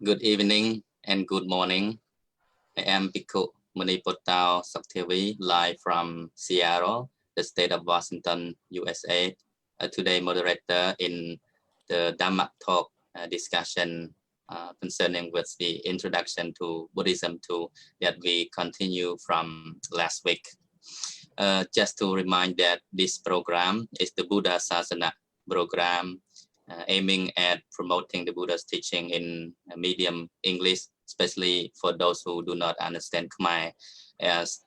Good evening and good morning. I am Bhikkhu Muniputao Sakthevi, live from Seattle, the state of Washington, USA. Today, moderator in the Dhamma talk discussion concerning with the introduction to Buddhism that we continue from last week. Just to remind that this program is the Buddha Sasana program aiming at promoting the Buddha's teaching in medium English, especially for those who do not understand Khmer, as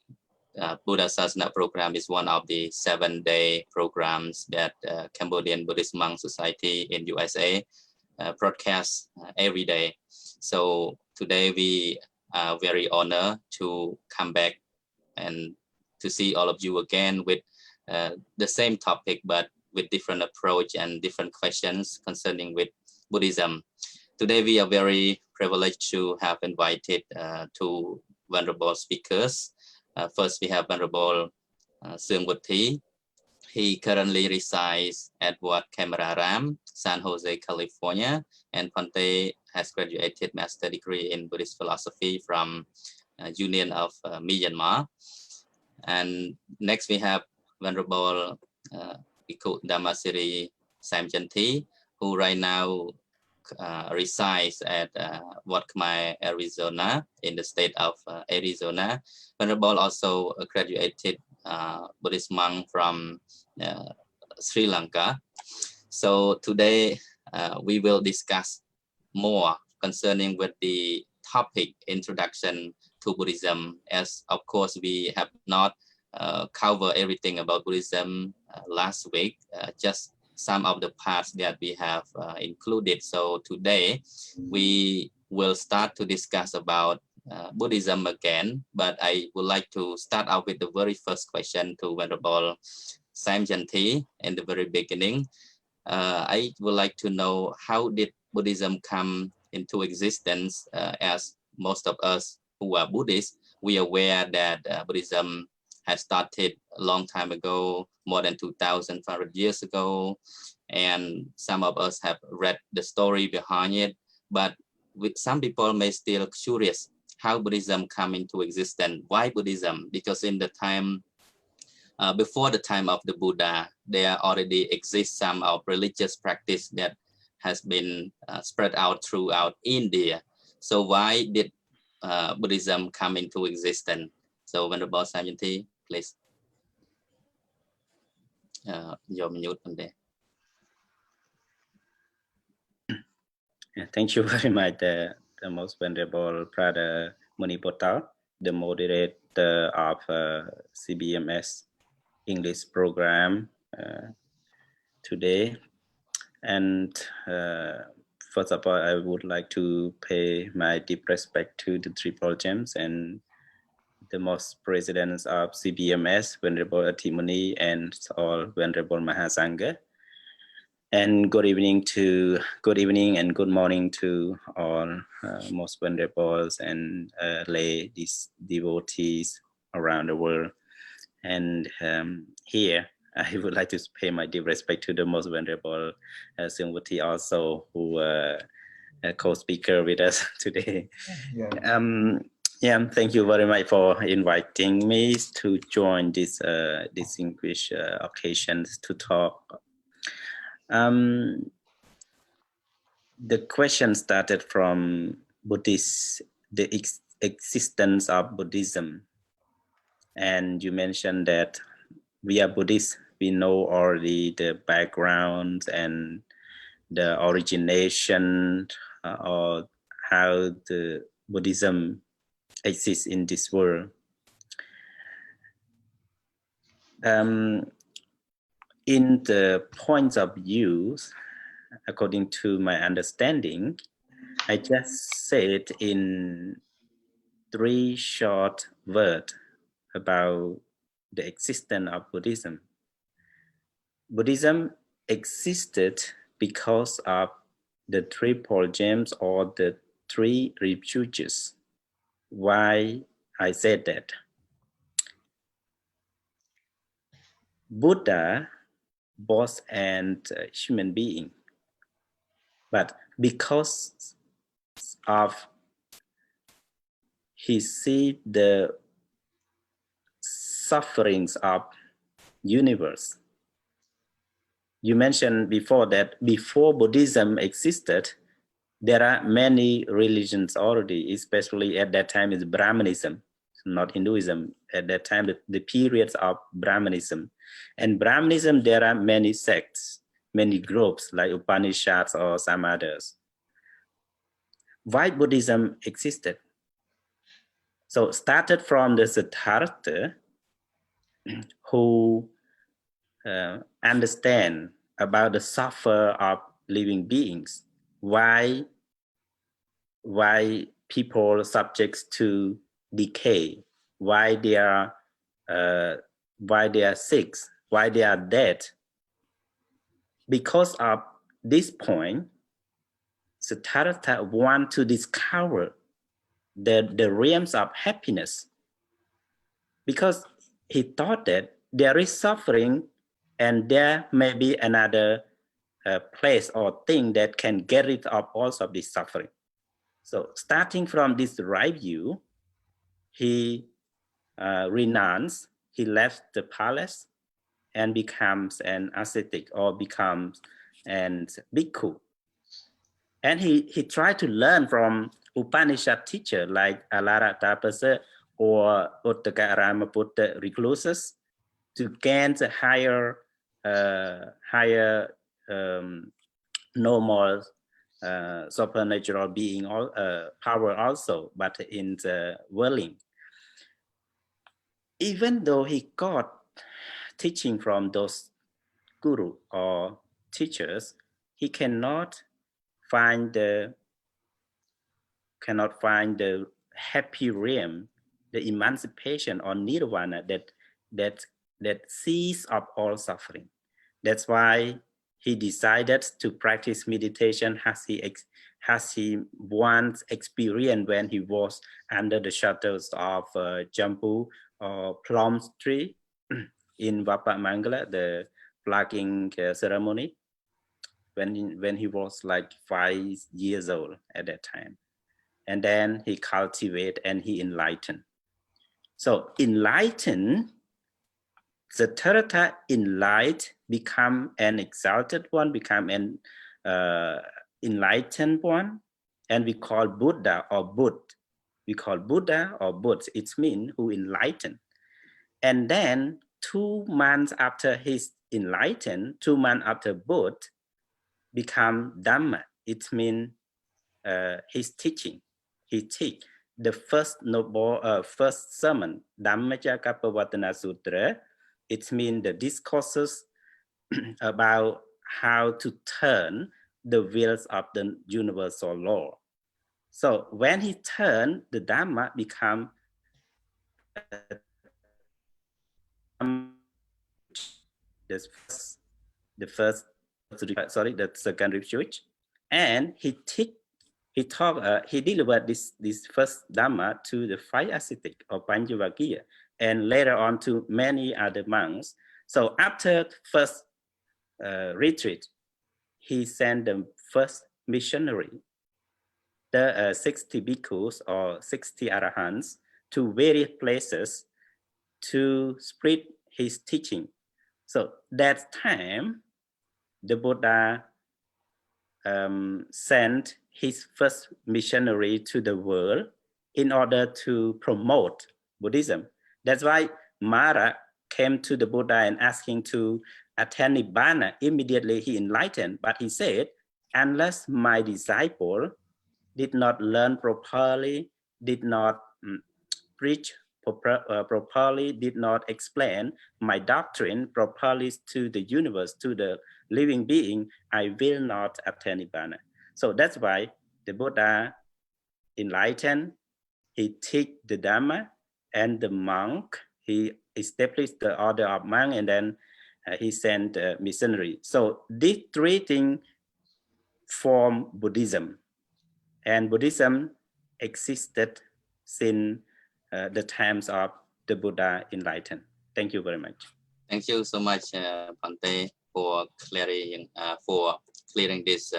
Buddha Sasana program is one of the 7-day programs that Cambodian Buddhist Monk Society in USA broadcasts every day. So today we are very honored to come back and to see all of you again with the same topic, but with different approach and different questions concerning with Buddhism. Today we are very privileged to have invited two venerable speakers. First we have Venerable Sương Thi. He currently resides at Wat Camararam, San Jose, California, and Ponte has graduated master degree in Buddhist philosophy from Union of Myanmar. And next we have Venerable Bhikkhu Dhammasiri Samjanti, who right now resides at Wat Khmer, Arizona, in the state of Arizona. Venerable also graduated Buddhist monk from Sri Lanka. So today we will discuss more concerning with the topic introduction to Buddhism, as of course we have not covered everything about Buddhism last week, just some of the parts that we have included. So today we will start to discuss about Buddhism again, but I would like to start out with the very first question to Venerable Samjanti in the very beginning. I would like to know, how did Buddhism come into existence? As most of us who are Buddhists, we are aware that Buddhism has started a long time ago, more than 2,500 years ago, and some of us have read the story behind it, but with some people may still curious how Buddhism come into existence. Why Buddhism? Because in the time before the time of the Buddha, there already exists some of religious practice that has been spread out throughout India. So why did Buddhism come into existence? So Venerable Samyanti, please. Your mute on there. Thank you very much, the most venerable Brother Muniputao, the moderator of CBMS English program today. And first of all, I would like to pay my deep respect to the Triple Gems and the most presidents of CBMS, Venerable Atimuni, and all Venerable Mahasangha. And good evening and good morning to all most venerables and lay devotees around the world. And here I would like to pay my deep respect to the most venerable Sương Thi also, who co-speaker with us today. Thank you very much for inviting me to join this distinguished occasions to talk. The question started from the existence of Buddhism. And you mentioned that we are Buddhists. We know already the background and the origination or how the Buddhism exists in this world. In the points of view, according to my understanding, I just said in 3 short words about the existence of Buddhism. Buddhism existed because of the Triple Gems or the 3 refuges. Why I said that? Buddha was a human being, but because of he see the sufferings of universe. You mentioned before that before Buddhism existed, there are many religions already, especially at that time is Brahmanism, not Hinduism. At that time, the periods of Brahmanism. And Brahmanism, there are many sects, many groups like Upanishads or some others. Why Buddhism existed? So started from the Siddhartha, who understand about the suffer of living beings, why people subjects to decay, why they are sick, why they are dead. Because of this point, Siddhartha want to discover the realms of happiness, because he thought that there is suffering and there may be another place or thing that can get rid of all of this suffering. So starting from this right view, he renounced, he left the palace and becomes an ascetic or becomes an bhikkhu. And he tried to learn from Upanishad teacher like Alara Tapasa or Uttaka Ramaputta recluses to gain the higher normal supernatural being power also, but in the worldling. Even though he got teaching from those guru or teachers, he cannot find the happy realm, the emancipation or nirvana that cease of all suffering. That's why he decided to practice meditation as he once experienced when he was under the shadows of Jambu or plum tree in Vapa Mangala, the flagging ceremony, when he was like 5 years old at that time. And then he cultivated and he enlightened. So enlightened, Siddhartha enlightened, become an exalted one, become an enlightened one, and we call Buddha or Buddh. We call Buddha or Buddh. It means who enlightened. And then 2 months after he's enlightened, 2 months after Buddha, become Dhamma. It means his teaching. He teach the first sermon, Dhammacakkappavattana Sutra. It means the discourses about how to turn the wheels of the universal law. So when he turned, the Dhamma become the second refuge, and he delivered this first Dhamma to the 5 ascetic or Panjavakiya, and later on to many other monks. So after first retreat, he sent the first missionary, the 60 bhikkhus or 60 arahants, to various places to spread his teaching. So that time, the Buddha sent his first missionary to the world in order to promote Buddhism. That's why Mara came to the Buddha and asking to attain Nibbana. Immediately he enlightened, but he said, unless my disciple did not learn properly, did not preach properly, did not explain my doctrine properly to the universe, to the living being, I will not attain Nibbana. So that's why the Buddha enlightened, he teach the Dhamma, and the monk, he established the order of monk, and then he sent a missionary. So these 3 things form Buddhism. And Buddhism existed since the times of the Buddha enlightened. Thank you very much. Thank you so much, Bhante, for clearing this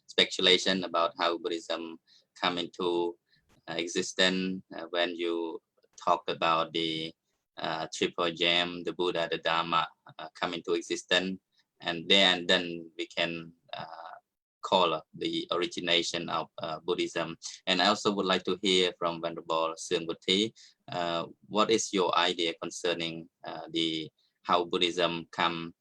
speculation about how Buddhism come into existence when you talk about the triple gem, the Buddha, the Dharma come into existence, and then we can call the origination of Buddhism. And I also would like to hear from Venerable Sương what is your idea concerning the how Buddhism come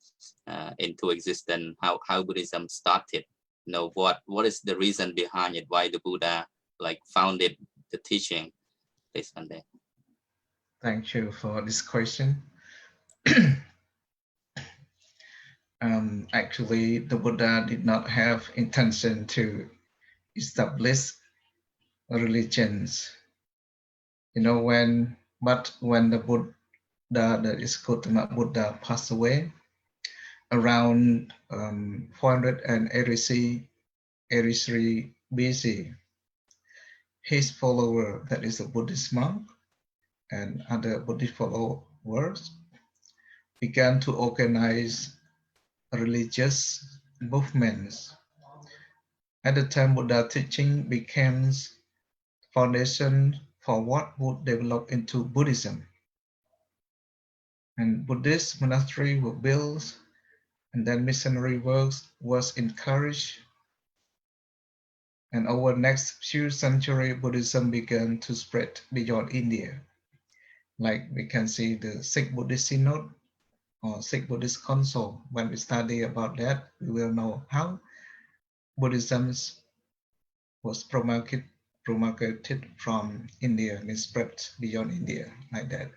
into existence, how Buddhism started? You know, what is the reason behind it? Why the Buddha like founded the teaching? Please, Sunday. Thank you for this question. Actually, the Buddha did not have intention to establish religions. You know, when the Buddha, that is Gautama Buddha, passed away around 483 BC, his follower, that is a Buddhist monk, and other Buddhist followers began to organize religious movements. At the time, Buddha teaching became foundation for what would develop into Buddhism. And Buddhist monasteries were built, and then missionary work was encouraged. And over the next few centuries, Buddhism began to spread beyond India. Like we can see the Sikh Buddhist Synod or Sikh Buddhist Council. When we study about that, we will know how Buddhism was promulgated from India and spread beyond India like that.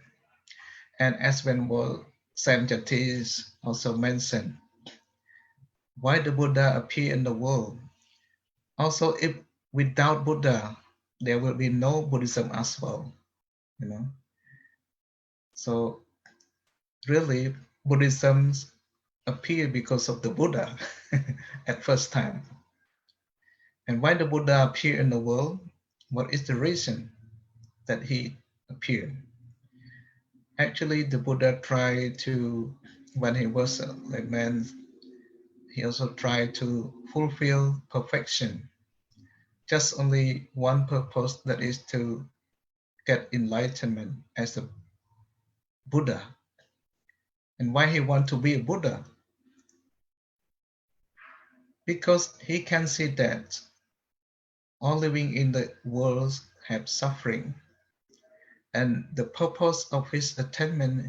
And as Venerable Saint Jatis also mentioned, why the Buddha appear in the world. Also, if without Buddha, there will be no Buddhism as well, you know. So really, Buddhism appeared because of the Buddha at first time. And why the Buddha appeared in the world? What is the reason that he appeared? Actually, the Buddha tried to, when he was a man, he also tried to fulfill perfection. Just only one purpose, that is to get enlightenment as a Buddha. And why he want to be a Buddha? Because he can see that all living in the world have suffering. And the purpose of his attainment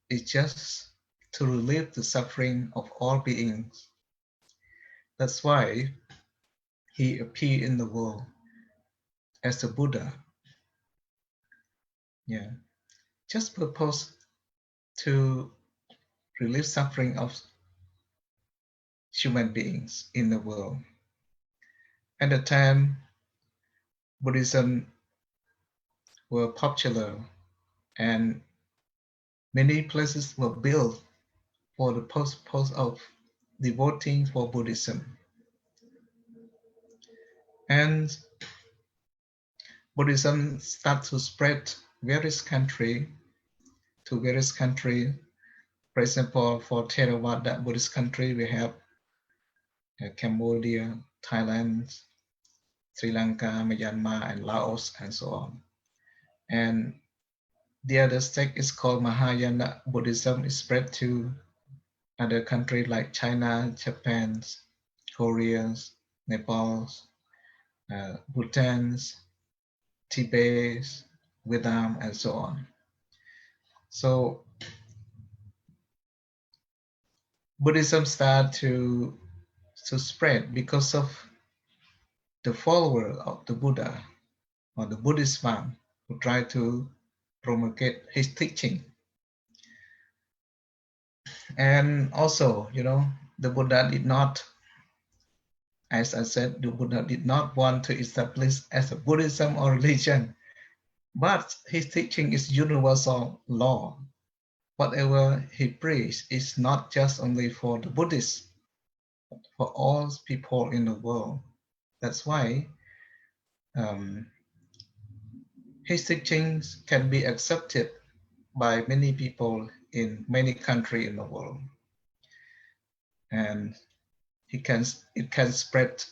is just to relieve the suffering of all beings. That's why he appeared in the world as a Buddha. Yeah, just purpose to relieve suffering of human beings in the world. At the time, Buddhism were popular and many places were built for the purpose of devoting for Buddhism. And Buddhism started to spread to various countries. For example, for Theravada Buddhist country, we have Cambodia, Thailand, Sri Lanka, Myanmar, and Laos, and so on. And the other sect is called Mahayana Buddhism. Is spread to other countries like China, Japan, Korea, Nepal, Bhutan, Tibet, Vietnam, and so on. So Buddhism started to spread because of the follower of the Buddha or the Buddhist monk who tried to promulgate his teaching. And also, you know, the Buddha did not, as I said, the Buddha did not want to establish as a Buddhism or religion, but his teaching is universal law. Whatever he preached is not just only for the Buddhists, but for all people in the world. That's why his teachings can be accepted by many people in many countries in the world. And it can spread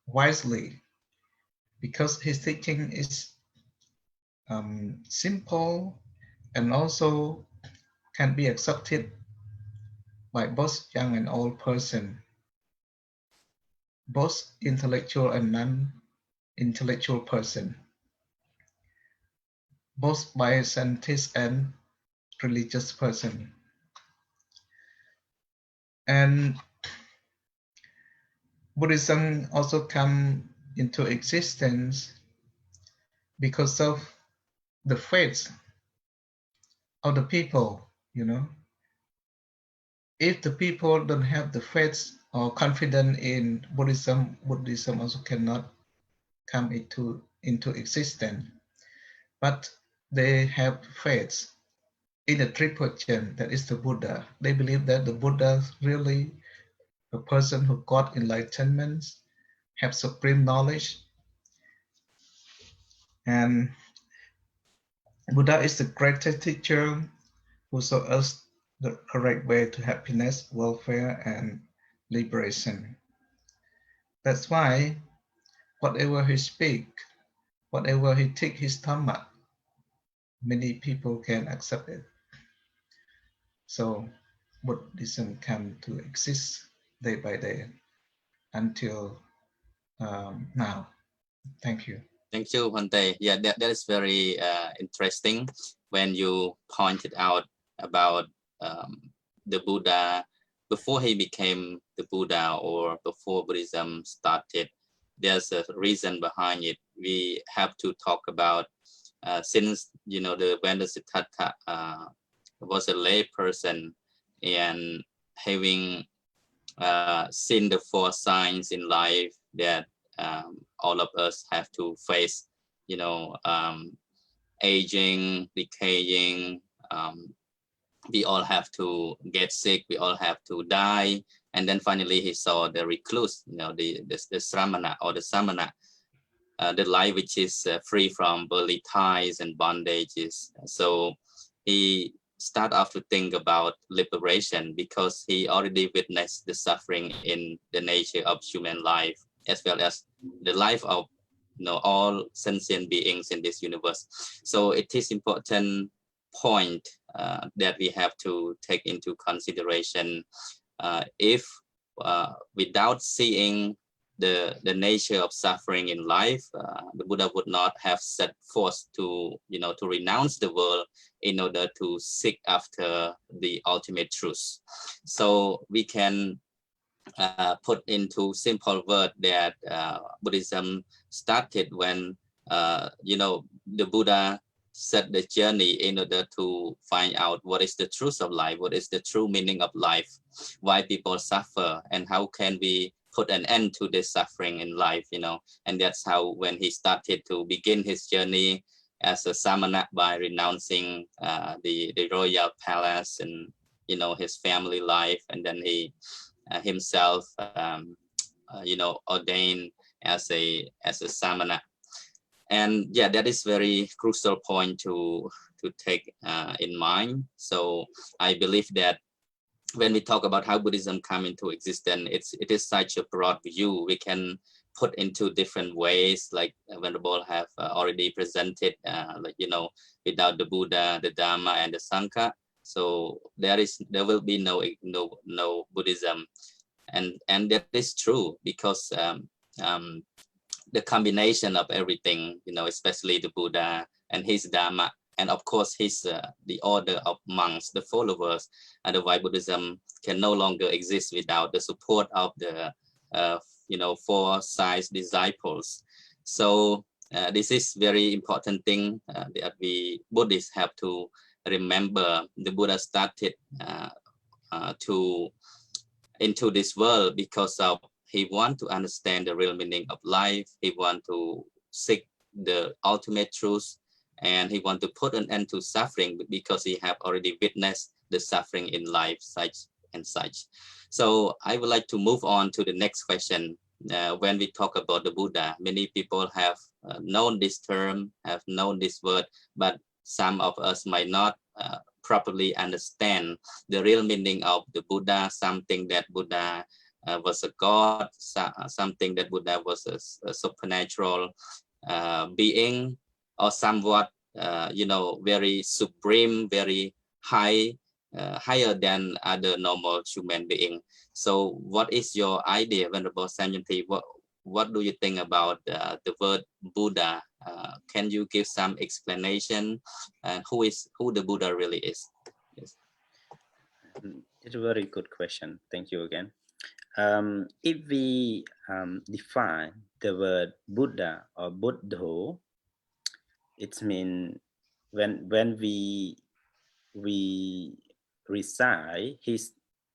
wisely because his teaching is simple and also can be accepted by both young and old person, both intellectual and non-intellectual person, both by scientists and religious person. And Buddhism also come into existence because of the faith of the people, you know. If the people don't have the faith or confidence in Buddhism, Buddhism also cannot come into existence. But they have faith in the triple gem, that is the Buddha. They believe that the Buddha is really a person who got enlightenment, have supreme knowledge, and Buddha is the greatest teacher who showed us the correct way to happiness, welfare, and liberation. That's why whatever he speak, whatever he take his Dhamma, many people can accept it. So Buddhism come to exist day by day until now. Thank you. Thank you, Hante. Yeah, that is very interesting when you pointed out about the Buddha before he became the Buddha or before Buddhism started. There's a reason behind it. We have to talk about since when the Siddhartha was a lay person and having seen the four signs in life that all of us have to face, aging, decaying, we all have to get sick, we all have to die. And then finally he saw the recluse, the sramana or the samana, the life which is free from worldly ties and bondages. So he start off to think about liberation because he already witnessed the suffering in the nature of human life as well as the life of all sentient beings in this universe. So it is important point that we have to take into consideration. If without seeing the nature of suffering in life, the Buddha would not have set forth to renounce the world in order to seek after the ultimate truth. So we can put into simple word that Buddhism started when the Buddha set the journey in order to find out what is the truth of life, what is the true meaning of life, why people suffer, and how can we put an end to this suffering in life, and that's how when he started to begin his journey as a samana by renouncing the royal palace and his family life, and then he himself ordained as a samana. And yeah, that is very crucial point to take in mind. So I believe that when we talk about how Buddhism come into existence, it is such a broad view. We can put into different ways, like Venerable have already presented, without the Buddha, the Dharma, and the Sangha. So there will be no Buddhism, and that is true because the combination of everything, especially the Buddha and his Dharma, and of course his the order of monks, the followers. Otherwise, Buddhism can no longer exist without the support of the four sage disciples. So this is very important thing that we Buddhists have to remember. The Buddha started into this world because of he want to understand the real meaning of life. He want to seek the ultimate truth, and he want to put an end to suffering because he have already witnessed the suffering in life, such and such. So I would like to move on to the next question. When we talk about the Buddha, many people have known this term, have known this word, but some of us might not properly understand the real meaning of the Buddha, something that Buddha was a god, something that Buddha was a supernatural being, or somewhat very supreme, very high, higher than other normal human being. So what is your idea, Venerable Samyanti? What do you think about the word Buddha? Can you give some explanation? Who the Buddha really is? Yes. It's a very good question. Thank you again. If we define the word Buddha or Buddho, it means when we recite his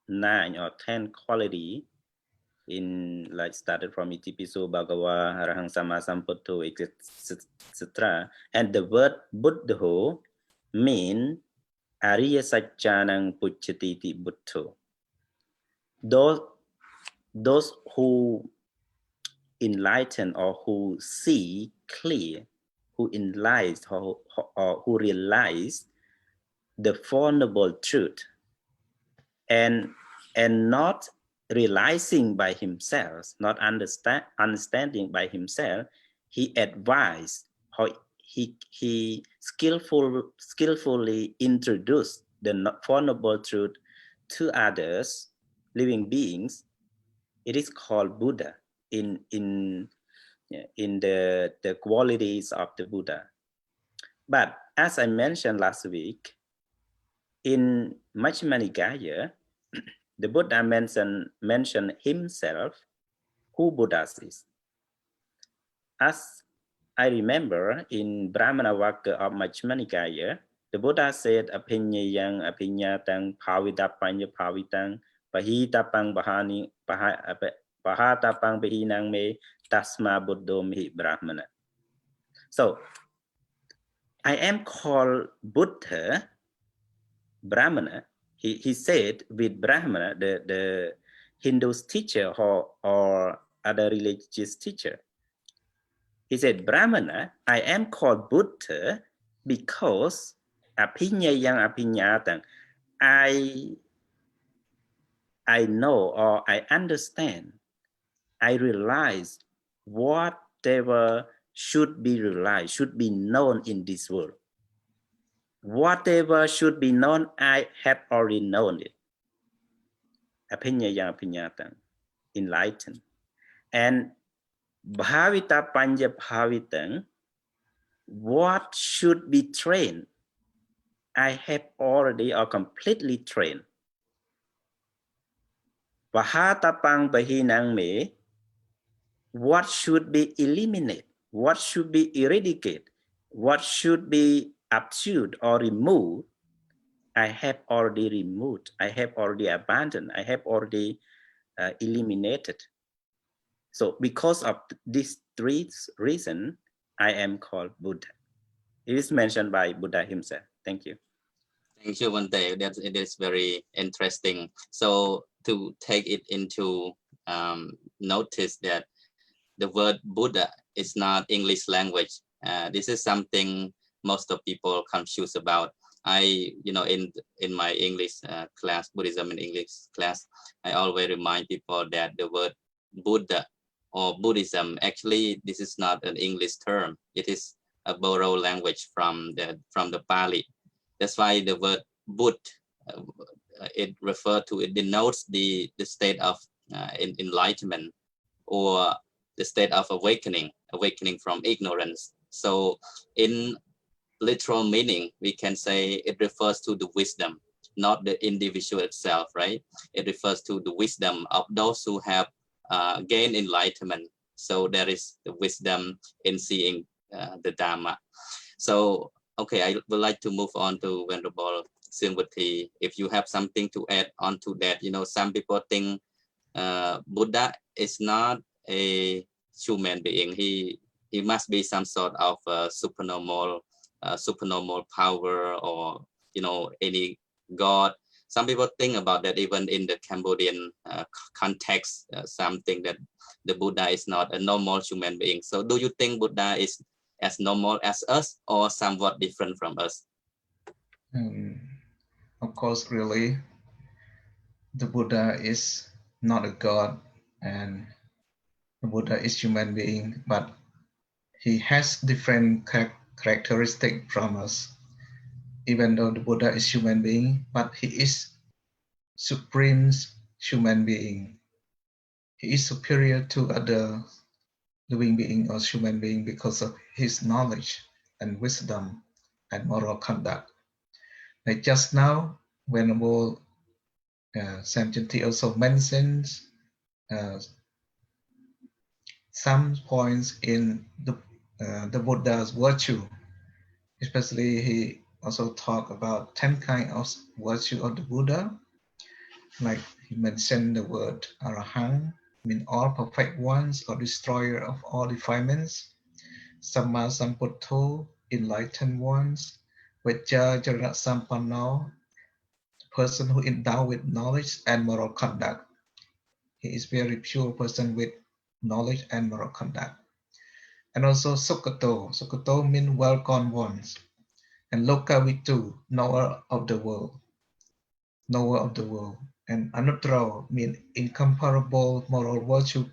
9 or 10 quality in, like, started from Itipiso Bhagava, Arahang Sama Sambuddho, etc. And the word Buddho mean Ariya Satchanang Puchatiti Buddho. Those who enlighten or who see clear, who enlighten or who realize the Four Noble Truth, and not realizing by himself, not understanding by himself, he advised how he skillfully introduced the Four Noble Truth to others, living beings. It is called Buddha in the qualities of the Buddha. But as I mentioned last week, in Majjhima Nikaya, the Buddha mentioned himself who Buddha is. As I remember in Brahmana Vaka of Majjhima Nikaya, the Buddha said, Apinyayang apinyatang pavitapanya pavitang pahitapang pahatapang bahinang me tasma buddho mihi brahmana. So I am called Buddha, Brahmana. He said with Brahmana, the Hindu's teacher or other religious teacher. He said, Brahmana, I am called Buddha because apinyayang apinyatang, I know or I understand, I realize whatever should be realized, should be known in this world. Whatever should be known, I have already known it. Apinyayang apinyatang, enlightened. And bhavita panja bhavitang, what should be trained, I have already or completely trained. Pahatapang bahinang me, what should be eliminated, what should be eradicated, what should be absolved or removed, I have already removed, I have already abandoned, I have already eliminated. So because of these three reasons, I am called Buddha. It is mentioned by Buddha himself. Thank you. Thank you, Vante. It is very interesting. So to take it into notice that the word Buddha is not English language. This is something most of people confused about. In my English class, Buddhism in English class, I always remind people that the word Buddha or Buddhism, actually, this is not an English term. It is a borrowed language from the Pali. That's why the word Buddha, it denotes the state of enlightenment, or the state of awakening from ignorance. So in literal meaning, we can say it refers to the wisdom, not the individual itself, right? It refers to the wisdom of those who have gained enlightenment. So there is the wisdom in seeing the Dharma. So, okay, I would like to move on to Venerable Singwati. If you have something to add on to that, some people think Buddha is not a human being. He must be some sort of supernormal power, or any god. Some people think about that, even in the Cambodian context, something that the Buddha is not a normal human being. So do you think Buddha is as normal as us, or somewhat different from us? Of course, really, the Buddha is not a god, and the Buddha is human being, but he has different characteristics from us. Even though the Buddha is human being, but he is supreme human being. He is superior to other living being or human being because of his knowledge and wisdom and moral conduct. Like just now, Venerable Samchanti also mentions some points in the Buddha's virtue. Especially, he also talked about 10 kinds of virtue of the Buddha. Like he mentioned the word Arahant, mean all perfect ones or destroyer of all defilements. Samma Sambuddho, enlightened ones. Vajja Jara Sampanno, person who endowed with knowledge and moral conduct. He is very pure person with knowledge and moral conduct. And also Sukhato. Sukhato means well-gone ones. And Lokavitu, knower of the world. Knower of the world. And Anuttara means incomparable moral virtue.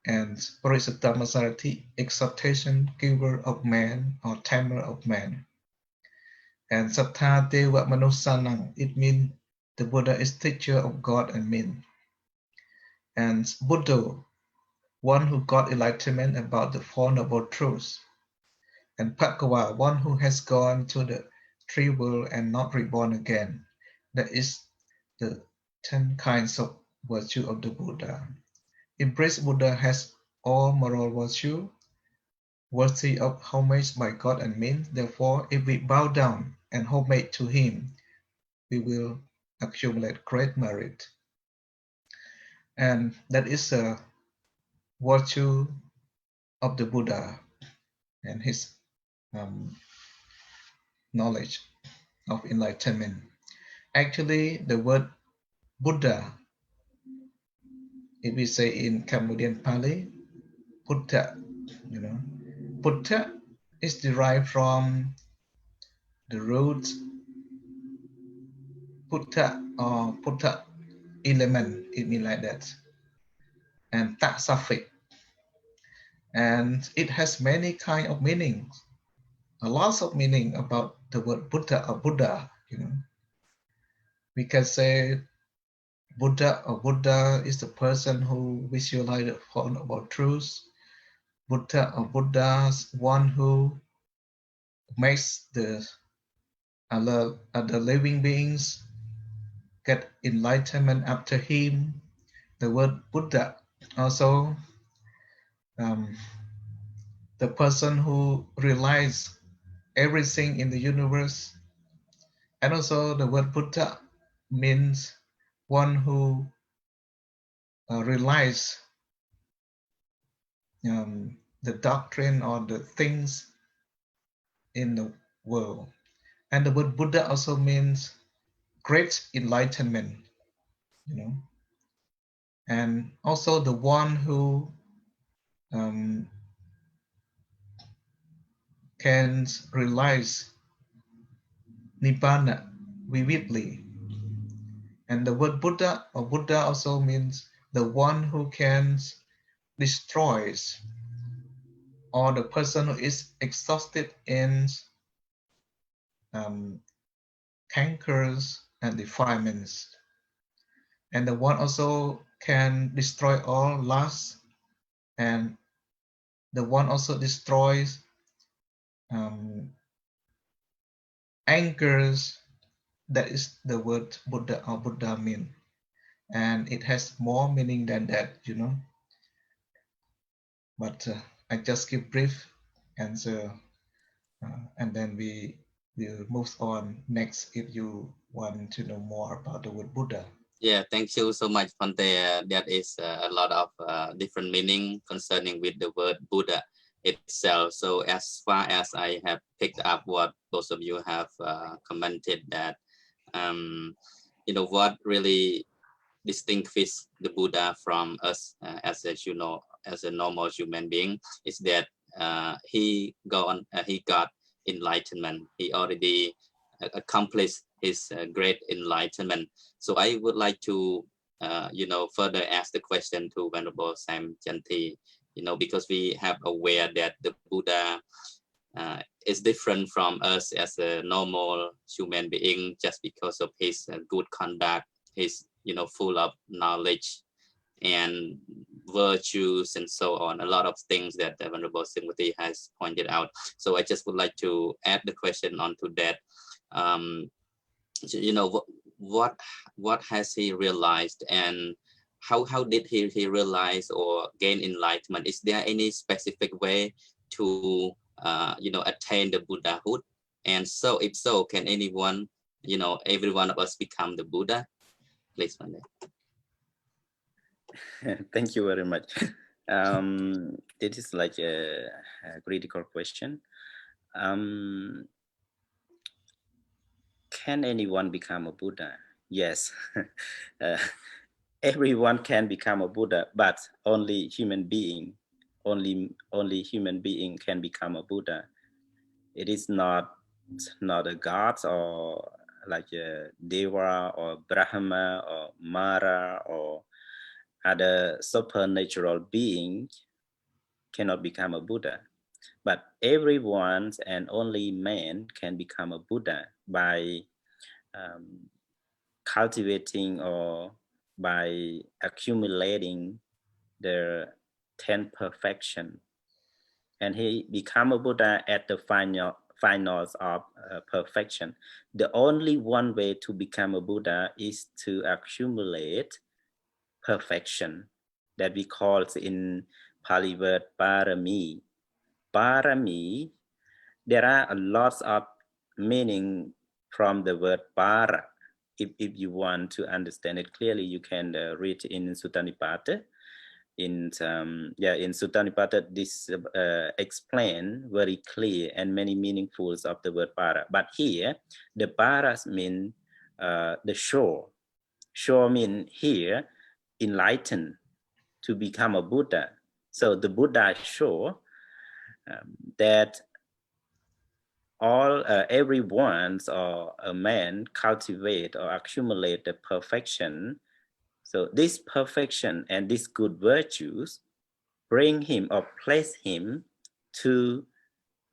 And Parisattammasarati, exaltation, giver of man or tamer of man. And Sattha Deva Manusanang, it means the Buddha is teacher of God and men. And Buddha, one who got enlightenment about the Four Noble Truths. And Bhagava, one who has gone to the three worlds and not reborn again. That is the 10 kinds of virtue of the Buddha. Embraced Buddha has all moral virtue, worthy of homage by God and men. Therefore, if we bow down and homage to him, we will accumulate great merit. And that is a virtue of the Buddha and his knowledge of enlightenment. Actually, the word Buddha, if we say in Cambodian Pali, Buddha, Buddha is derived from the root Buddha or Buddha element, it means like that, and Ta suffix. And it has many kind of meanings, a lot of meaning about the word Buddha or Buddha. We can say Buddha or Buddha is the person who visualizes the Four Noble Truths. Buddha or Buddha's one who makes the other living beings get enlightenment after him. The word Buddha also the person who realizes everything in the universe. And also the word Buddha means one who realizes the doctrine or the things in the world. And the word Buddha also means great enlightenment, and also the one who can realize Nibbana vividly. And the word Buddha or Buddha also means the one who can destroy, or the person who is exhausted in cankers and defilements. And the one also can destroy all lust, and the one also destroys angers. That is the word Buddha or Buddha mean. And it has more meaning than that, But I just give brief answer, and then we will move on next if you want to know more about the word Buddha. Yeah, thank you so much, Pante. That is a lot of different meaning concerning with the word Buddha itself. So as far as I have picked up what both of you have commented, that what really distinguishes the Buddha from us as a normal human being is that he got enlightenment. He already accomplished his great enlightenment. So I would like to further ask the question to Venerable Sam Chanti, because we have aware that the Buddha is different from us as a normal human being just because of his good conduct, his full of knowledge and virtues and so on, a lot of things that the Venerable Srimati has pointed out. So I just would like to add the question onto that. What has he realized, and how did he realize or gain enlightenment? Is there any specific way to attain the Buddhahood? And so if so, can anyone, every one of us become the Buddha? Please, Pandey. Thank you very much. It is like a critical question. Can anyone become a Buddha? Yes. Everyone can become a Buddha, but only human being can become a Buddha. It is not a god or like a Deva or Brahma or Mara or other supernatural being cannot become a Buddha. But everyone and only man can become a Buddha by cultivating or by accumulating the 10 perfection. And he become a Buddha at the finals of perfection. The only one way to become a Buddha is to accumulate perfection that we call in Pali word parami. Parami, there are a lot of meaning from the word para. If you want to understand it clearly, you can read in Suttanipata. In Suttanipata, this explain very clear and many meaningfuls of the word para. But here, the paras mean the shore. Shore mean here enlighten, to become a Buddha. So the Buddha show that everyone or a man cultivate or accumulate the perfection. So this perfection and these good virtues bring him or place him to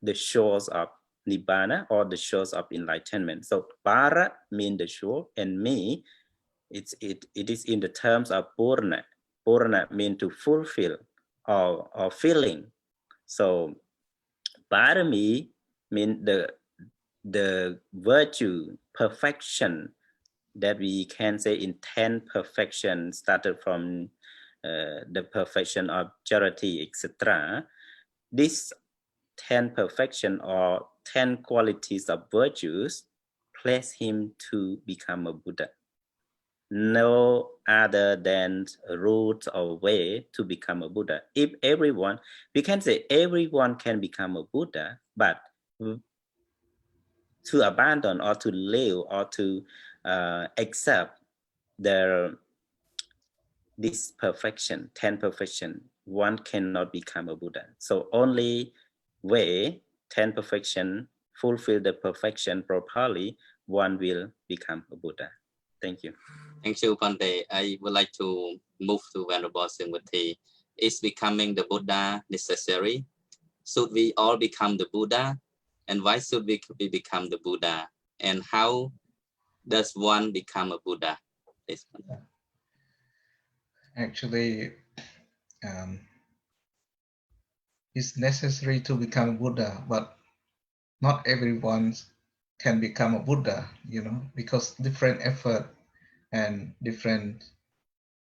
the shores of Nibbana or the shores of enlightenment. So para mean the shore, and me, it is in the terms of purna. Purna mean to fulfill or filling. So parami mean the virtue, perfection that we can say in 10 perfection, started from the perfection of charity, etc. This 10 perfection or 10 qualities of virtues place him to become a Buddha. No other than a route or way to become a Buddha. If everyone, we can say everyone can become a Buddha, but to abandon or to live or to accept this perfection, 10 perfection, one cannot become a Buddha. So only way 10 perfection, fulfill the perfection properly, one will become a Buddha. Thank you. Thank you, Pandey. I would like to move to Venerable Srimati. Is becoming the Buddha necessary? Should we all become the Buddha? And why should we become the Buddha? And how does one become a Buddha? Please. Actually, it's necessary to become a Buddha, but not everyone can become a Buddha, because different effort and different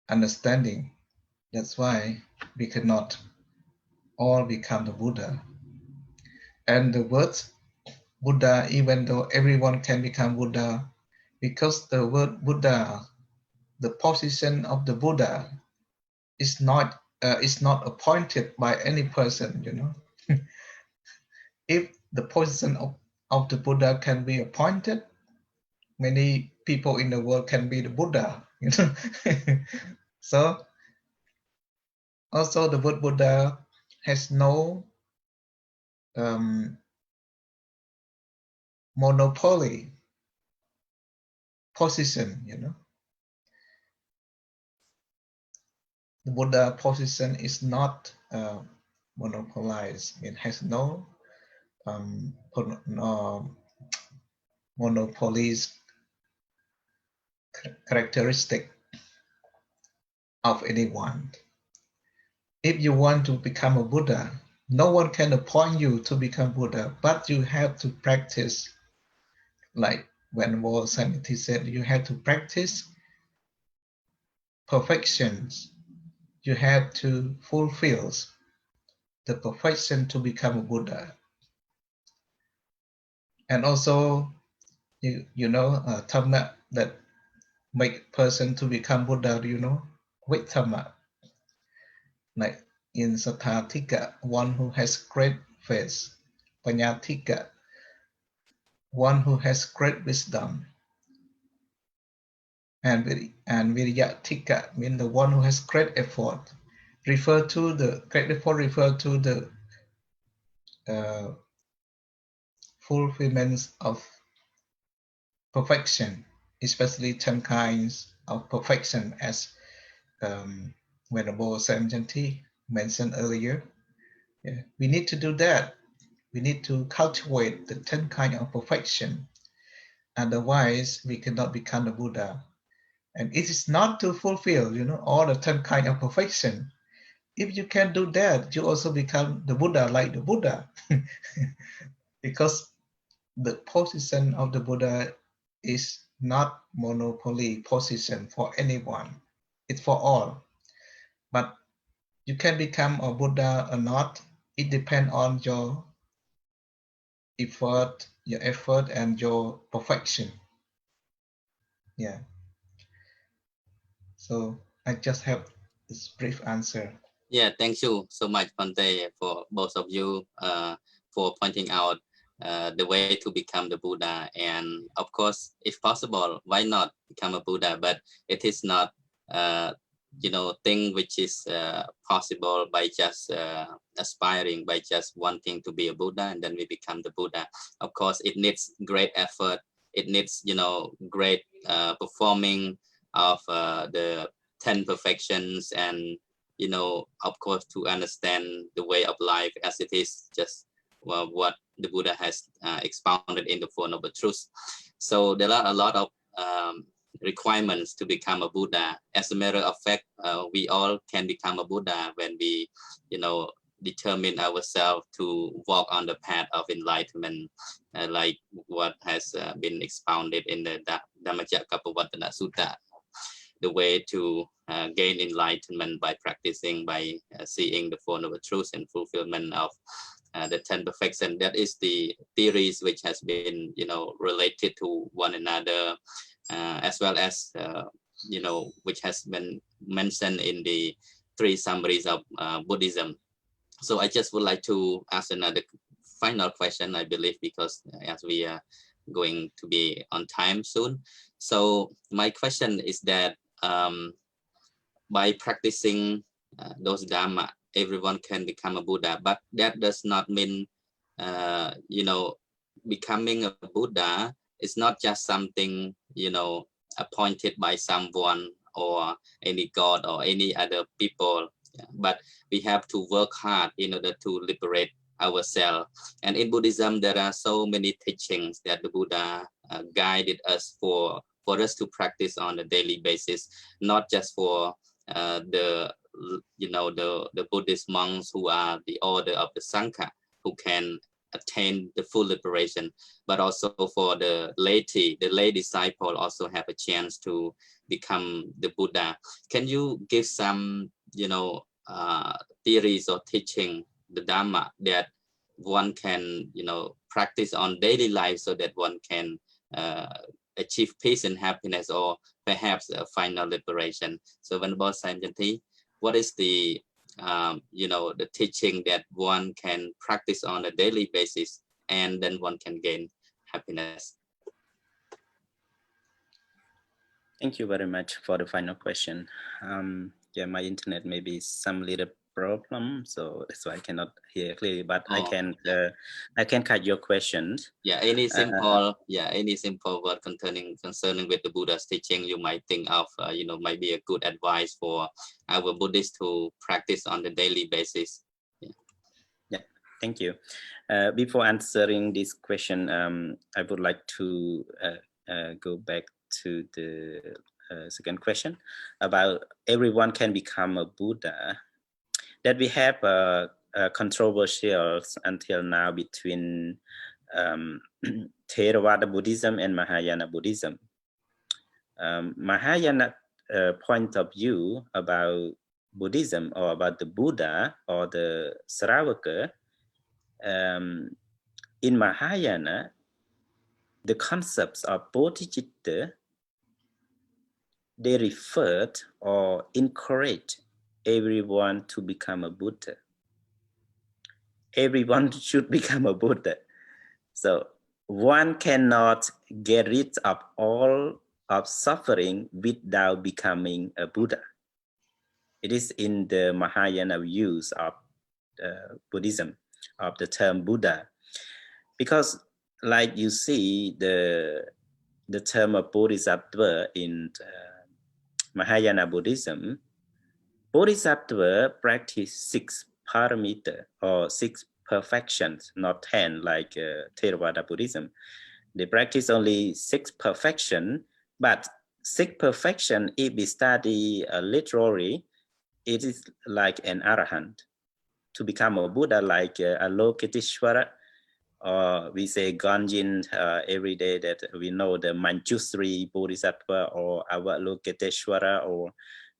understanding. That's why we cannot all become the Buddha. And the word Buddha, even though everyone can become Buddha, because the word Buddha, the position of the Buddha is not appointed by any person, If the position of the Buddha can be appointed, many people in the world can be the Buddha, So also the word Buddha has no monopoly position, the Buddha position is not monopolized. It has no monopolies characteristic of anyone. If you want to become a Buddha, no one can appoint you to become Buddha, but you have to practice. Like when Venerable Samithi said, you have to practice perfections. You have to fulfill the perfection to become a Buddha. And also, you know, Dhamma that make person to become Buddha, you know, with Dhamma. Like in Satthatika, one who has great faith. Panyatika, one who has great wisdom. And Viryatika means the one who has great effort. Great effort refer to the fulfillment of perfection, especially 10 kinds of perfection, as Venerable Samjanti mentioned earlier. Yeah. We need to do that. We need to cultivate the 10 kinds of perfection. Otherwise, we cannot become the Buddha. And it is not to fulfill, you know, all the 10 kinds of perfection. If you can do that, you also become the Buddha like the Buddha. Because the position of the Buddha is not monopoly position for anyone. It's for all. But you can become a Buddha or not. It depends on your effort and your perfection. Yeah. So I just have this brief answer. Yeah, thank you so much, Pante, for both of you for pointing out the way to become the Buddha. And of course, if possible, why not become a Buddha? But it is not, you know, thing which is possible by just aspiring, by just wanting to be a Buddha, and then we become the Buddha. Of course, it needs great effort. It needs, you know, great performing of the 10 perfections, and you know, of course, to understand the way of life as it is, just what the Buddha has expounded in the Four Noble Truths. So there are a lot of requirements to become a Buddha. As a matter of fact, we all can become a Buddha when we, you know, determine ourselves to walk on the path of enlightenment, like what has been expounded in the Dhammacakkappavattana Sutta. The way to gain enlightenment by practicing, by seeing the Four Noble Truths and fulfillment of the 10 perfection. That is the theories which has been, you know, related to one another, as well as, you know, which has been mentioned in the 3 summaries of Buddhism. So I just would like to ask another final question, I believe, because as we are going to be on time soon. So my question is that by practicing those Dhamma, everyone can become a Buddha, but that does not mean, you know, becoming a Buddha is not just something, you know, appointed by someone or any God or any other people, but we have to work hard in order to liberate ourselves. And in Buddhism, there are so many teachings that the Buddha guided us for us to practice on a daily basis, not just for the, you know, the Buddhist monks who are the order of the Sangha, who can attain the full liberation, but also for the laity, the lay disciple also have a chance to become the Buddha. Can you give some, you know, theories or teaching, the Dhamma, that one can, you know, practice on daily life so that one can achieve peace and happiness, or perhaps a final liberation? So Venerable Samjanti, what is the you know, the teaching that one can practice on a daily basis and then one can gain happiness? Thank you very much for the final question. Yeah, my internet may be some little problem, so that's why I cannot hear clearly. But Oh, I can cut your questions. Yeah, any simple word concerning with the Buddha's teaching you might think of, might be a good advice for our Buddhists to practice on the daily basis. Yeah, thank you. Before answering this question, I would like to go back to the second question about everyone can become a Buddha. That we have controversials until now between Theravada Buddhism and Mahayana Buddhism. Mahayana point of view about Buddhism or about the Buddha or the Sravaka, in Mahayana, the concepts of bodhicitta, they referred or encourage everyone to become a Buddha. Everyone should become a Buddha. So one cannot get rid of all of suffering without becoming a Buddha. It is in the Mahayana views of Buddhism, of the term Buddha. Because like you see, the term of Bodhisattva in Mahayana Buddhism, Bodhisattva practice 6 paramita or 6 perfections, not 10 like Theravada Buddhism. They practice only 6 perfection, but 6 perfection, if we study literally, it is like an arahant. To become a Buddha like Avalokiteshvara, or we say Ganjin every day that we know the Manjushri Bodhisattva or Avalokiteshvara, or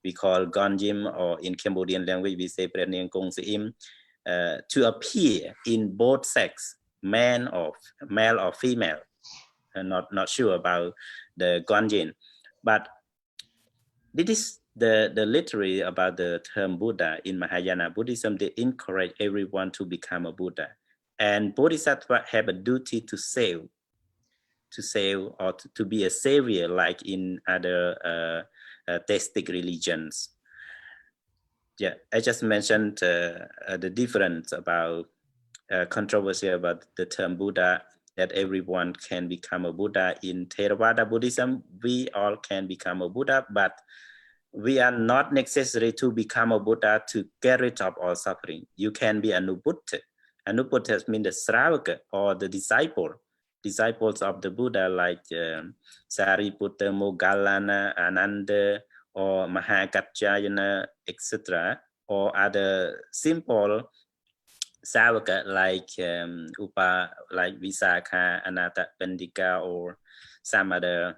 we call Ganjim, or in Cambodian language we say Praniang Kong Seim, to appear in both sex, male or female. Not sure about the Ganjin, but this is the literary about the term Buddha in Mahayana Buddhism. They encourage everyone to become a Buddha, and Bodhisattva have a duty to save or to be a savior, like in other theistic religions. Yeah, I just mentioned the difference about controversy about the term Buddha, that everyone can become a Buddha. In Theravada Buddhism, we all can become a Buddha, but we are not necessary to become a Buddha to get rid of all suffering. You can be Anubuddha. Anubuddha means the Sravaka or the disciples of the Buddha, like Sariputta, Moggallana, Ananda, or Mahakaccayana, etc., or other simple Savaka like like Visakha, Anatta Pandika, or some other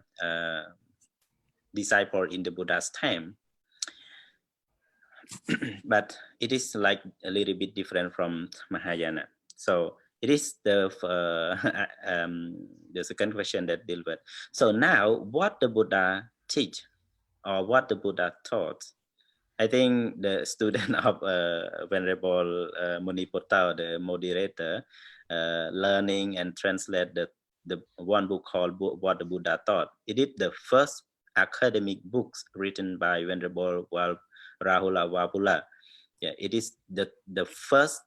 disciple in the Buddha's time. But it is like a little bit different from Mahayana. So it is the second question that deal with. So now, what the Buddha teach or what the Buddha taught, I think the student of Venerable Muniputta, the moderator, learning and translate the one book called What the Buddha Taught. It is the first academic books written by Venerable Rahula Wapula. Yeah, it is the first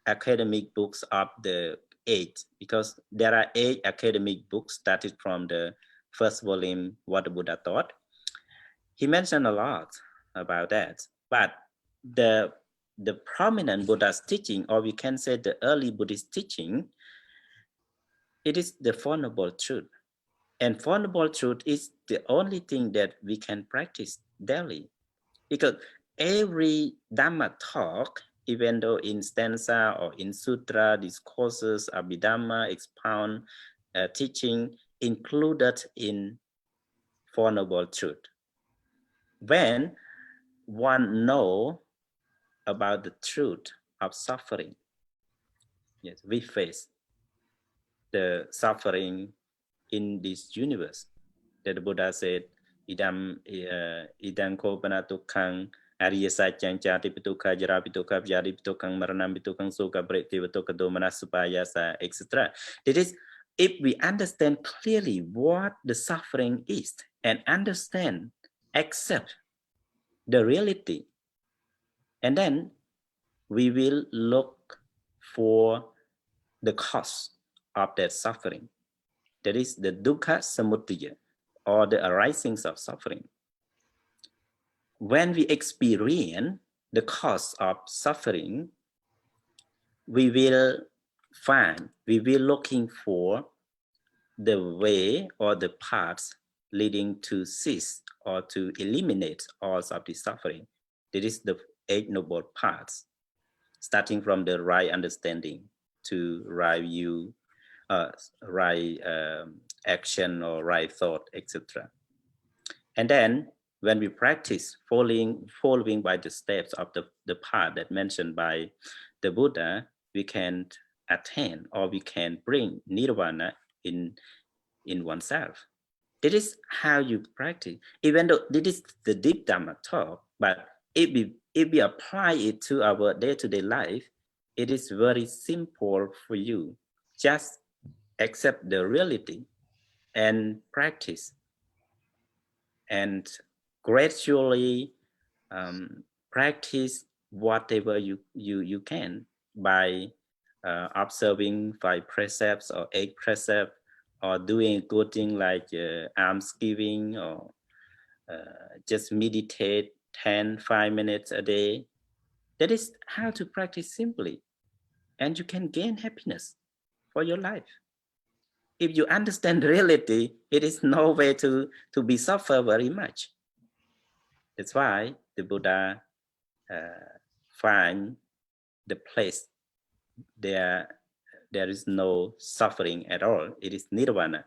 academic books of the 8, because there are 8 academic books started from the first volume, What the Buddha Taught. He mentioned a lot about that, but the prominent Buddha's teaching, or we can say the early Buddhist teaching, it is the Four Noble Truth. And Four Noble Truth is the only thing that we can practice daily, because every Dhamma talk, even though in stanza or in sutra, discourses, Abhidhamma, expound, teaching, included in Four Noble Truth. When one know about the truth of suffering, yes, we face the suffering in this universe. That the Buddha said, idam ko panatukkhaṃ ariya saccang jati pitukha jara pitukha vyadi pitukkhaṃ maranam pitukkhaṃ soka breti pitukha domanasupayasa, etc. That is, if we understand clearly what the suffering is and understand, accept the reality, and then we will look for the cause of that suffering. That is the dukkha samudaya, or the arisings of suffering. When we experience the cause of suffering, we will looking for the way or the paths leading to cease or to eliminate all of the suffering. That is the Eight Noble Paths, starting from the right understanding to right view, right action or right thought, etc. And then when we practice following by the steps of the path that mentioned by the Buddha, we can attain or we can bring nirvana in oneself. This is how you practice. Even though this is the deep Dhamma talk, but if we apply it to our day-to-day life, it is very simple for you. Just accept the reality and practice, and gradually practice whatever you can by observing 5 precepts or 8 precepts, or doing good thing like alms giving, or just meditate 5 minutes a day. That is how to practice simply, and you can gain happiness for your life. If you understand reality, it is no way to be suffer very much. That's why the Buddha find the place there is no suffering at all. It is nirvana.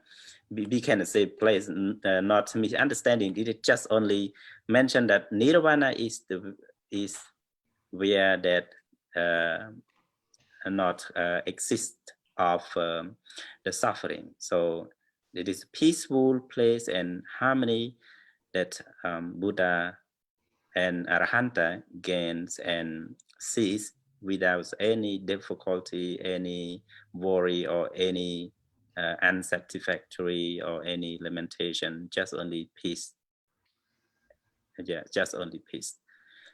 We can say place, not misunderstanding. It is just only mention that nirvana is where that not exist of the suffering. So it is a peaceful place and harmony that Buddha and Arahanta gains and sees without any difficulty, any worry, or any unsatisfactory or any lamentation, just only peace. Yeah, just only peace.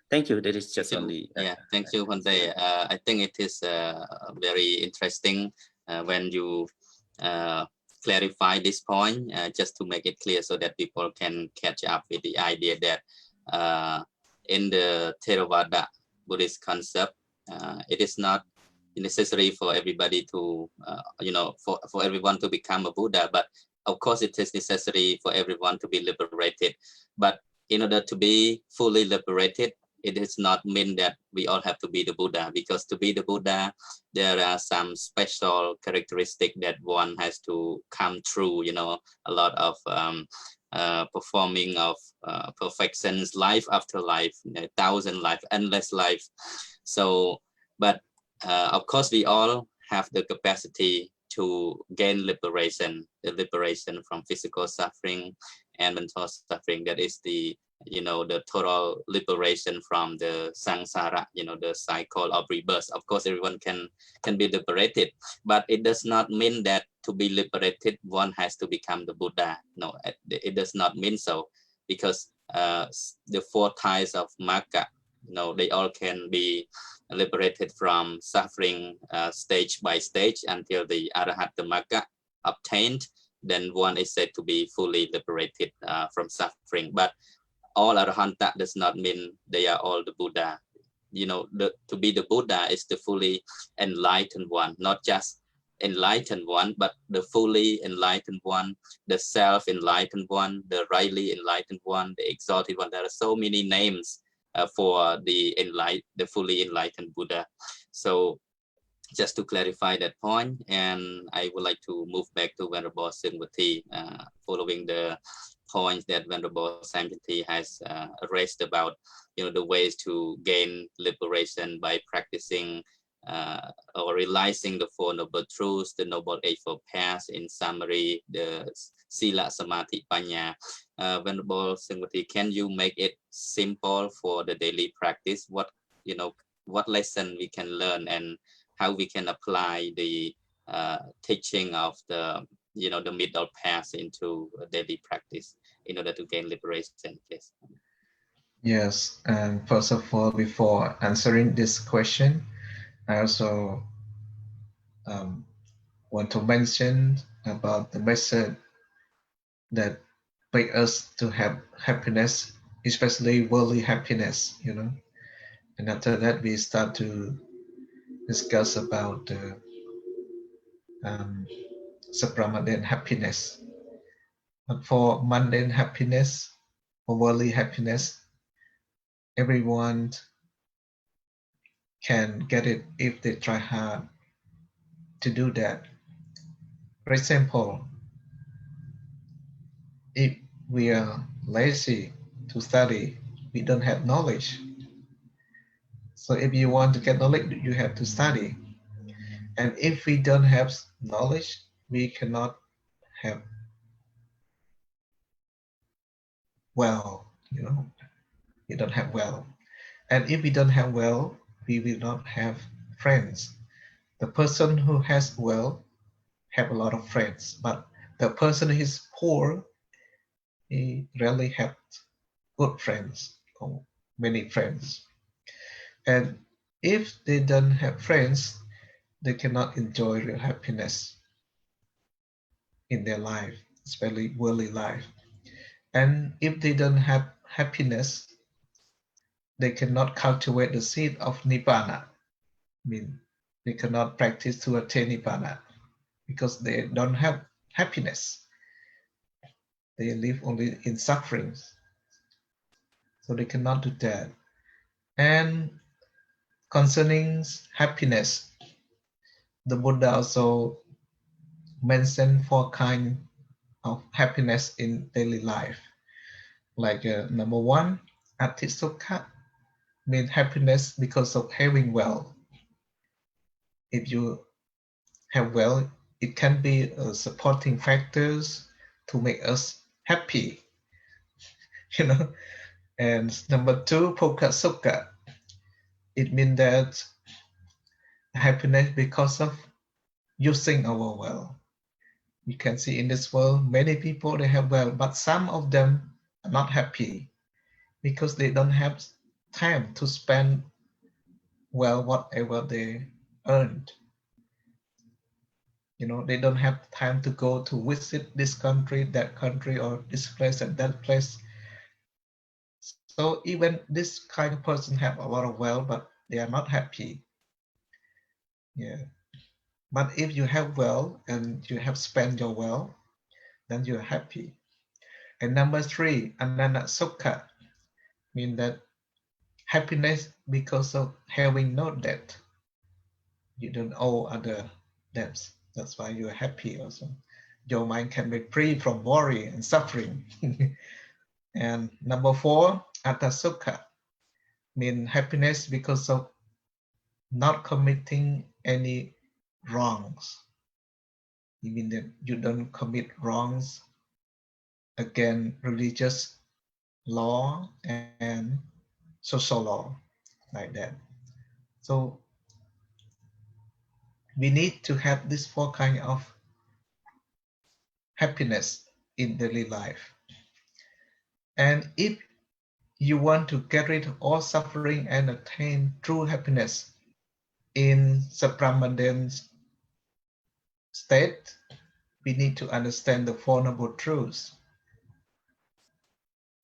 Thank you. That is just only. Thank you, Hante. I think it is very interesting when you clarify this point, just to make it clear so that people can catch up with the idea that in the Theravada Buddhist concept, it is not necessary for everybody to, for everyone to become a Buddha, but of course it is necessary for everyone to be liberated. But in order to be fully liberated, it does not mean that we all have to be the Buddha, because to be the Buddha, there are some special characteristics that one has to come through, a lot of performing of perfections, life after life, 1,000 life, endless life. So, but of course, we all have the capacity to gain liberation, the liberation from physical suffering and mental suffering. That is the total liberation from the samsara, the cycle of rebirth. Of course, everyone can be liberated, but it does not mean that to be liberated, one has to become the Buddha. No, it does not mean so, because the 4 types of magga, they all can be liberated from suffering stage by stage until the Arahata Magga obtained. Then one is said to be fully liberated from suffering. But all Arahanta does not mean they are all the Buddha. To be the Buddha is the fully enlightened one, not just enlightened one, but the fully enlightened one, the self-enlightened one, the rightly enlightened one, the exalted one. There are so many names for the fully enlightened Buddha. So just to clarify that point, and I would like to move back to Venerable Singwati, following the points that Venerable Samjati has raised about, the ways to gain liberation by practicing or realizing the 4 noble truths, the noble eightfold paths. In summary, the Sila, Samadhi, Panya. Venerable Singwati, can you make it simple for the daily practice? What lesson we can learn and how we can apply the teaching of the the middle path into daily practice in order to gain liberation, please. Yes, and first of all, before answering this question, I also want to mention about the method that make us to have happiness, especially worldly happiness, you know. And after that, we start to discuss about the supramundane happiness. But for mundane happiness or worldly happiness, everyone can get it if they try hard to do that. For example, if we are lazy to study, we don't have knowledge. So if you want to get knowledge, you have to study. And if we don't have knowledge, we cannot have well, you know, we don't have well. And if we don't have well, we will not have friends. The person who has well have a lot of friends, but the person who is poor, he rarely have good friends or many friends. And if they don't have friends, they cannot enjoy real happiness in their life, especially worldly life. And if they don't have happiness, they cannot cultivate the seed of nibbana. I mean, they cannot practice to attain nibbana because they don't have happiness. They live only in sufferings. So they cannot do that. And concerning happiness, the Buddha also mentioned four kinds of happiness in daily life. Like number one, atisukha, means happiness because of having wealth. If you have wealth, it can be supporting factors to make us happy, you know. And number two, pokasukha, it means that happiness because of using our wealth. You can see in this world, many people they have wealth, but some of them are not happy because they don't have time to spend well whatever they earned. You know, they don't have time to go to visit this country, that country, or this place and that place. So even this kind of person have a lot of wealth, but they are not happy. Yeah. But if you have wealth and you have spent your wealth, then you're happy. And number three, ananda sukha, mean that happiness because of having no debt. You don't owe other debts. That's why you're happy also. Your mind can be free from worry and suffering. And number four, atasukha, mean happiness because of not committing any wrongs. You mean that you don't commit wrongs against religious law and social law, like that. So we need to have this four kind of happiness in daily life. And if you want to get rid of all suffering and attain true happiness in supramundane state, we need to understand the Four Noble Truths.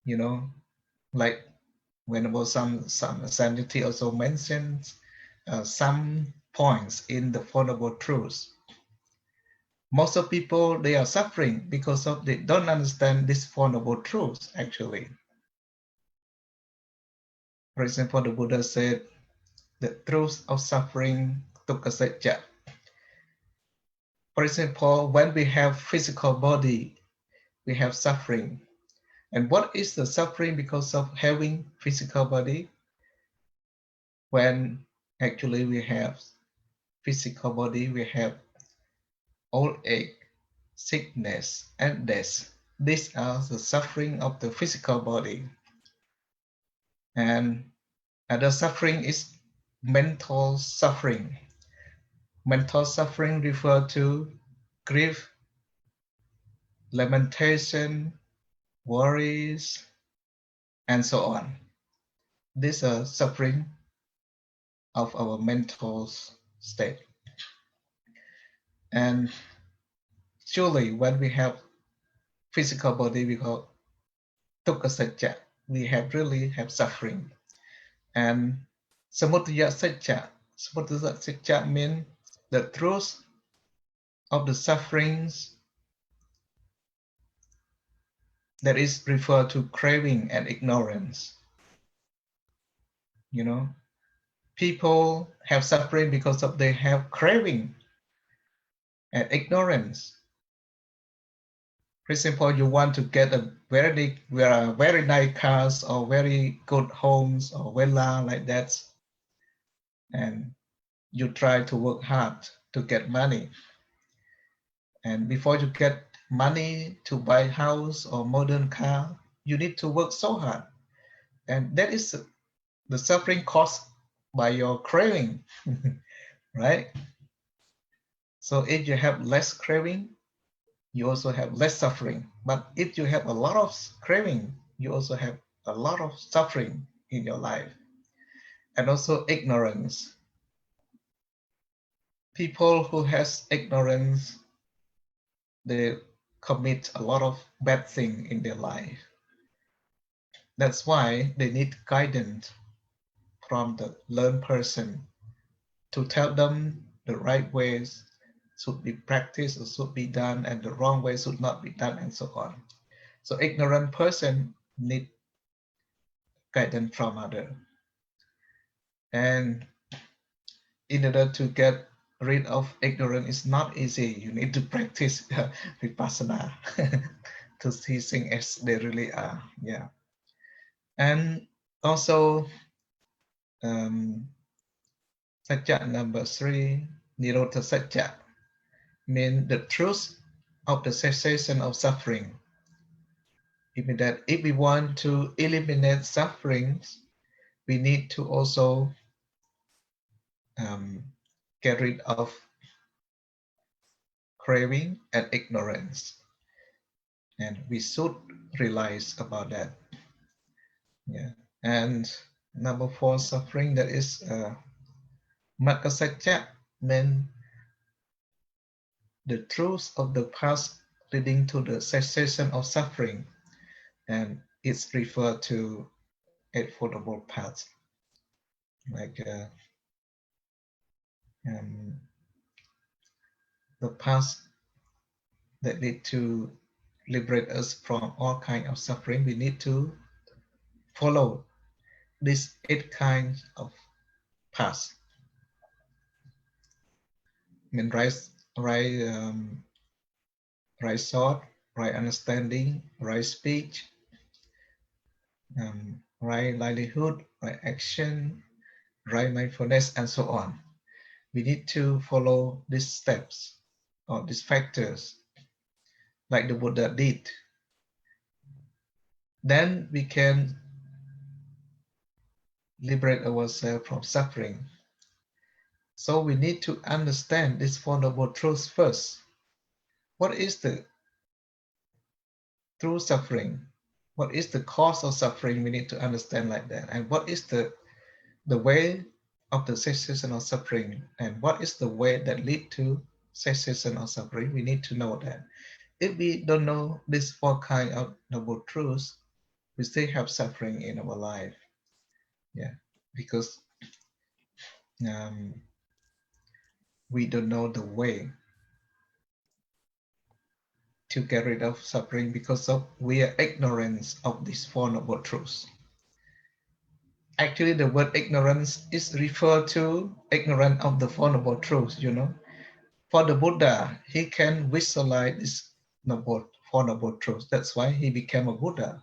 You know, like Venerable Sanity also mentions some points in the Four Noble Truths. Most of people, they are suffering because of they don't understand these Four Noble Truths actually. For example, the Buddha said the truth of suffering, dukkha satya. For example, when we have physical body, we have suffering. And what is the suffering because of having physical body? When actually we have physical body, we have old age, sickness, and death. These are the suffering of the physical body. And other suffering is mental suffering. Mental suffering refer to grief, lamentation, worries, and so on. this suffering of our mental state. And surely when we have physical body, we call dukkha satcha, we really have suffering. And samudaya satcha means the truth of the sufferings that is referred to craving and ignorance. You know, people have suffering because of they have craving and ignorance. For example, you want to get a very nice cars or very good homes or villa like that, and you try to work hard to get money. And before you get money to buy house or modern car, you need to work so hard, and that is the suffering caused by your craving, right? So if you have less craving, you also have less suffering. But if you have a lot of craving, you also have a lot of suffering in your life. And also ignorance. People who has ignorance, they commit a lot of bad things in their life. That's why they need guidance from the learned person to tell them the right ways should be practiced or should be done, and the wrong way should not be done, and so on. So ignorant person need guidance from other. And in order to get rid of ignorance is not easy. You need to practice vipassana to see things as they really are. Yeah. And also satya number 3, nirodha satya, means the truth of the cessation of suffering. It means that if we want to eliminate sufferings, we need to also get rid of craving and ignorance. And we should realize about that. Yeah. And number 4, suffering, that is Magga Satya, means the truth of the past leading to the cessation of suffering, and it's referred to Eightfold Path, like the path that lead to liberate us from all kinds of suffering. We need to follow these 8 kinds of paths. I mean, right thought, right understanding, right speech, right livelihood, right action, right mindfulness, and so on. We need to follow these steps or these factors like the Buddha did. Then we can liberate ourselves from suffering. So we need to understand this Four Noble Truths first. What is the true suffering? What is the cause of suffering? We need to understand like that. And what is the way of the cessation of suffering? And what is the way that lead to cessation of suffering? We need to know that. If we don't know these 4 kinds of noble truths, we still have suffering in our life. Yeah, because we don't know the way to get rid of suffering because of we are ignorant of these 4 noble truths. Actually, the word ignorance is referred to ignorant of the 4 noble truths, you know. For the Buddha, he can visualize this 4 noble truths. That's why he became a Buddha.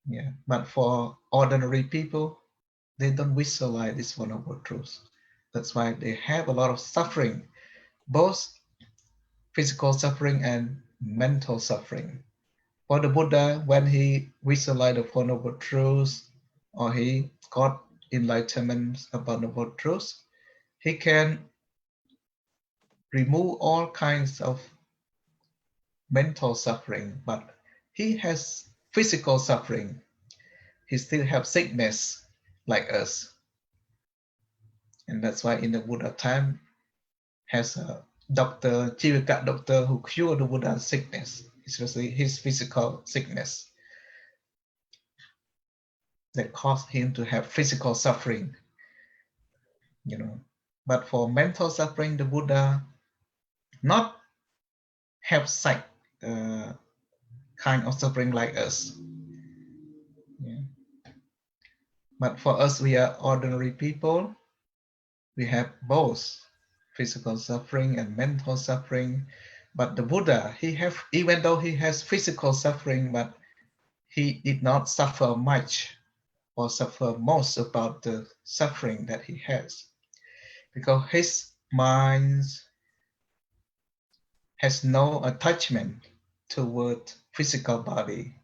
Yeah, but for ordinary people, they don't visualize this 4 noble truths. That's why they have a lot of suffering, both physical suffering and mental suffering. For the Buddha, when he visualized the Four Noble Truths, or he got enlightenment about noble truths, he can remove all kinds of mental suffering, but he has physical suffering. he still have sickness like us. And that's why in the Buddha time has a doctor, Jivaka doctor, who cured the Buddha's sickness, especially his physical sickness that caused him to have physical suffering, you know. But for mental suffering, the Buddha not have such kind of suffering like us. Yeah. But for us, we are ordinary people. We have both physical suffering and mental suffering. But the Buddha, he have, even though he has physical suffering, but he did not suffer much or suffer most about the suffering that he has, because his mind has no attachment toward physical body.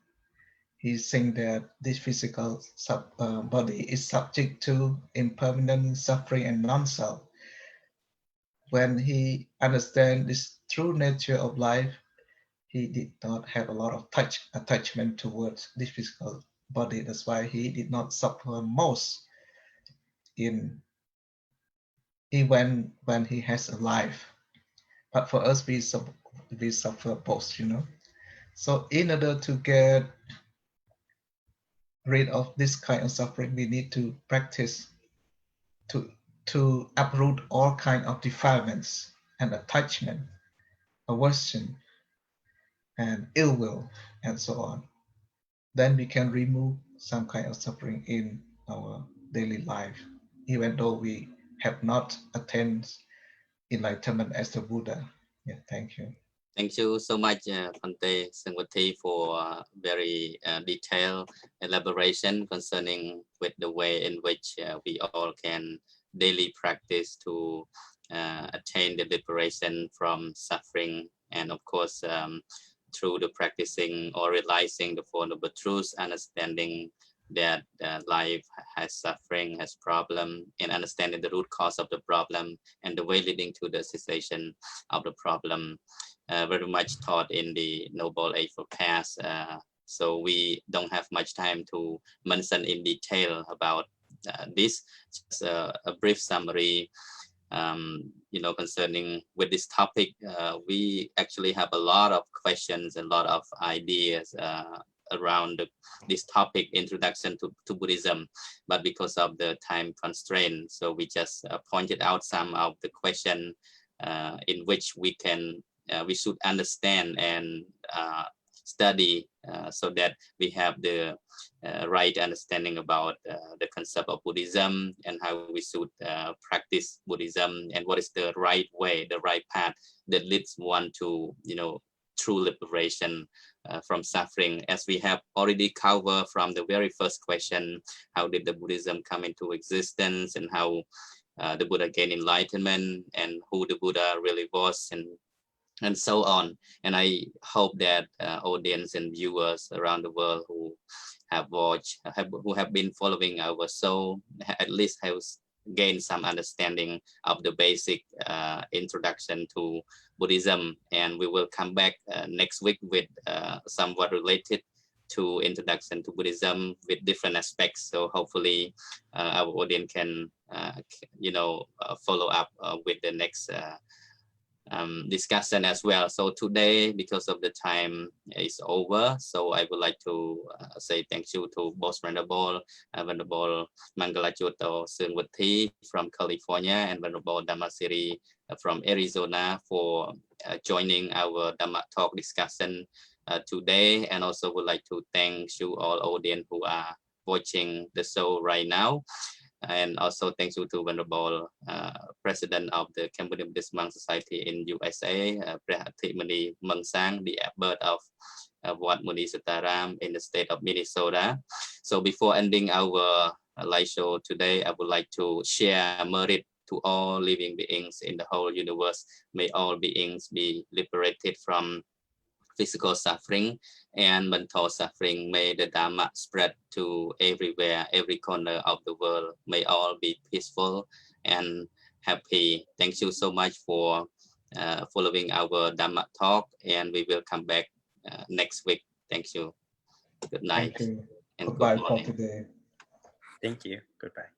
He's saying that this physical body is subject to impermanent suffering and non-self. When he understands this true nature of life, he did not have a lot of attachment towards this physical body. That's why he did not suffer most in even when he has a life. But for us, we suffer both, you know. So in order to get rid of this kind of suffering, we need to practice to uproot all kind of defilements and attachment, aversion, and ill will, and so on. Then we can remove some kind of suffering in our daily life, even though we have not attained enlightenment as the Buddha. Yeah, thank you. Thank you so much, Phante Sangwati, for very detailed elaboration concerning with the way in which we all can daily practice to attain the liberation from suffering, and of course through the practicing or realizing the Four Noble Truths, understanding that life has suffering, has problem, and understanding the root cause of the problem and the way leading to the cessation of the problem. Very much taught in the Noble Eightfold Path. So we don't have much time to mention in detail about this. Just a brief summary, you know, concerning with this topic. We actually have a lot of questions and a lot of ideas around this topic, introduction to Buddhism, but because of the time constraint, so we just pointed out some of the question in which we can we should understand and study so that we have the right understanding about the concept of Buddhism and how we should practice Buddhism and what is the right way, the right path that leads one to, you know, true liberation from suffering. As we have already covered from the very first question, how did the Buddhism come into existence and how the Buddha gained enlightenment and who the Buddha really was, and so on. And I hope that audience and viewers around the world who have watched, who have been following our show, at least have gained some understanding of the basic introduction to Buddhism. And we will come back next week with somewhat related to introduction to Buddhism with different aspects. So hopefully our audience can, you know, follow up with the next discussion as well. So today, because of the time is over, so I would like to say thank you to both Venerable Mangalachuto Sungwati from California and Venerable Dhammasiri from Arizona for joining our Dhamma Talk discussion today. And also would like to thank you all audience who are watching the show right now. And also thanks you to Venerable President of the Cambodian Buddhist Monk Society in USA, Mani Mangsang, the abbot of Wat Muni Sitaram in the state of Minnesota. So before ending our live show today, I would like to share merit to all living beings in the whole universe. May all beings be liberated from physical suffering and mental suffering. May the Dhamma spread to everywhere, every corner of the world. May all be peaceful and happy. Thank you so much for following our Dhamma talk, and we will come back next week. Thank you. Good night. Thank you. and Goodbye good for morning. today. Thank you. Goodbye.